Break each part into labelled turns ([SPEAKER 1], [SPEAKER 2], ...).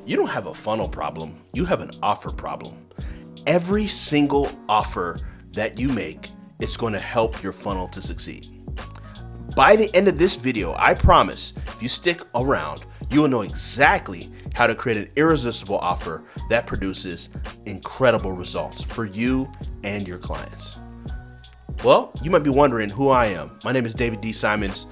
[SPEAKER 1] You don't have a funnel problem, you have an offer problem. Every single offer that you make is going to help your funnel to succeed. By the end of this video, I promise, if you stick around, you will know exactly how to create an irresistible offer that produces incredible results for you and your clients. Well, you might be wondering who I am. My name is David D. Simons,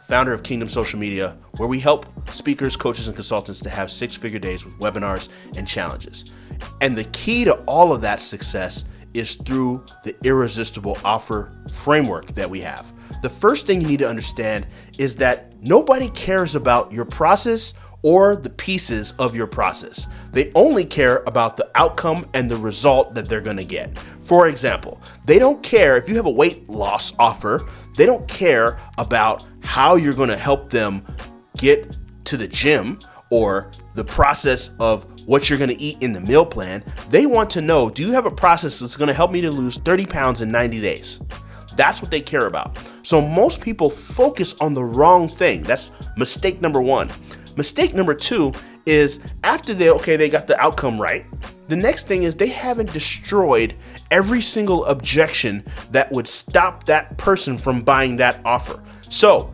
[SPEAKER 1] founder of Kingdom Social Media, where we help speakers, coaches, and consultants to have six-figure days with webinars and challenges. And the key to all of that success is through the irresistible offer framework that we have. The first thing you need to understand is that nobody cares about your process or the pieces of your process. They only care about the outcome and the result that they're gonna get. For example, they don't care if you have a weight loss offer, they don't care about how you're gonna help them get to the gym or the process of what you're gonna eat in the meal plan. They want to know, do you have a process that's gonna help me to lose 30 pounds in 90 days? That's what they care about. So most people focus on the wrong thing. That's mistake number one. Mistake number two is after they got the outcome right, the next thing is they haven't destroyed every single objection that would stop that person from buying that offer. So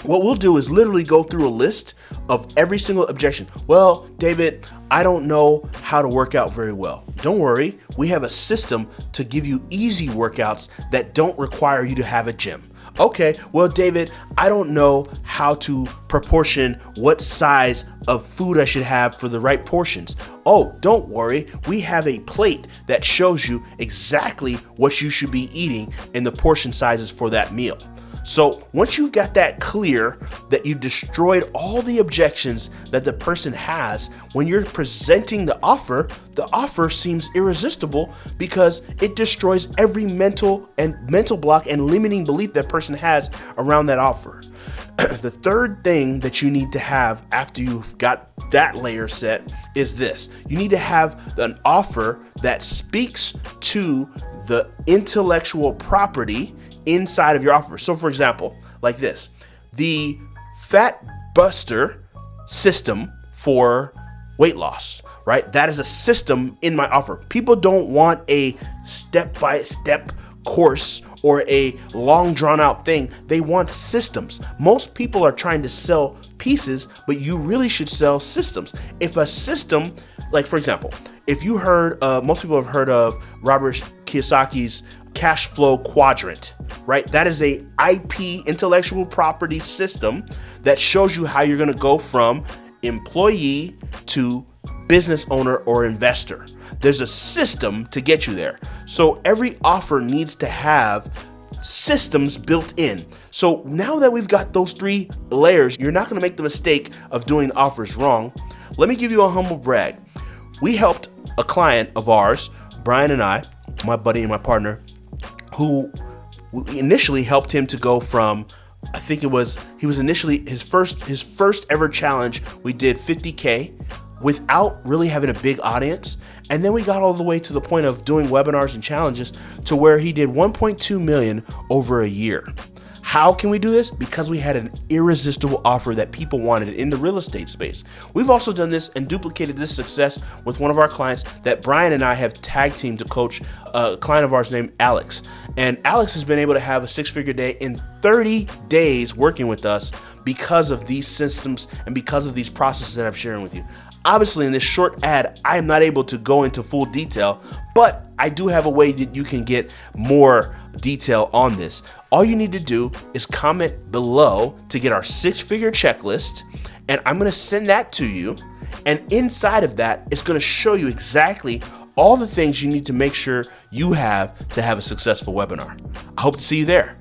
[SPEAKER 1] what we'll do is literally go through a list of every single objection. Well, David, I don't know how to work out very well. Don't worry, we have a system to give you easy workouts that don't require you to have a gym. Okay, well, David, I don't know how to proportion what size of food I should have for the right portions. Oh, don't worry, we have a plate that shows you exactly what you should be eating and the portion sizes for that meal. So once you've got that clear, that you've destroyed all the objections that the person has, when you're presenting the offer seems irresistible because it destroys every mental block and limiting belief that person has around that offer. The third thing that you need to have after you've got that layer set is this. You need to have an offer that speaks to the intellectual property inside of your offer. So for example, like this, the Fat Buster system for weight loss, right? That is a system in my offer. People don't want a step-by-step course or a long drawn out thing. They want systems. Most people are trying to sell pieces, but you really should sell systems. If a system, like for example, if you heard, most people have heard of Robert Kiyosaki's cash flow quadrant, right? That is a IP, intellectual property system that shows you how you're gonna go from employee to business owner or investor. There's a system to get you there. So every offer needs to have systems built in. So now that we've got those three layers, you're not gonna make the mistake of doing offers wrong. Let me give you a humble brag. We helped a client of ours, Brian and I, my buddy and my partner, who initially helped him to go from, I think he was initially his first ever challenge. We did 50K without really having a big audience. And then we got all the way to the point of doing webinars and challenges to where he did 1.2 million over a year. How can we do this? Because we had an irresistible offer that people wanted in the real estate space. We've also done this and duplicated this success with one of our clients that Brian and I have tag teamed to coach, a client of ours named Alex. And Alex has been able to have a six-figure day in 30 days working with us because of these systems and because of these processes that I'm sharing with you. Obviously, in this short ad, I am not able to go into full detail, but I do have a way that you can get more detail on this. All you need to do is comment below to get our six-figure checklist, and I'm gonna send that to you. And inside of that, it's gonna show you exactly all the things you need to make sure you have to have a successful webinar. I hope to see you there.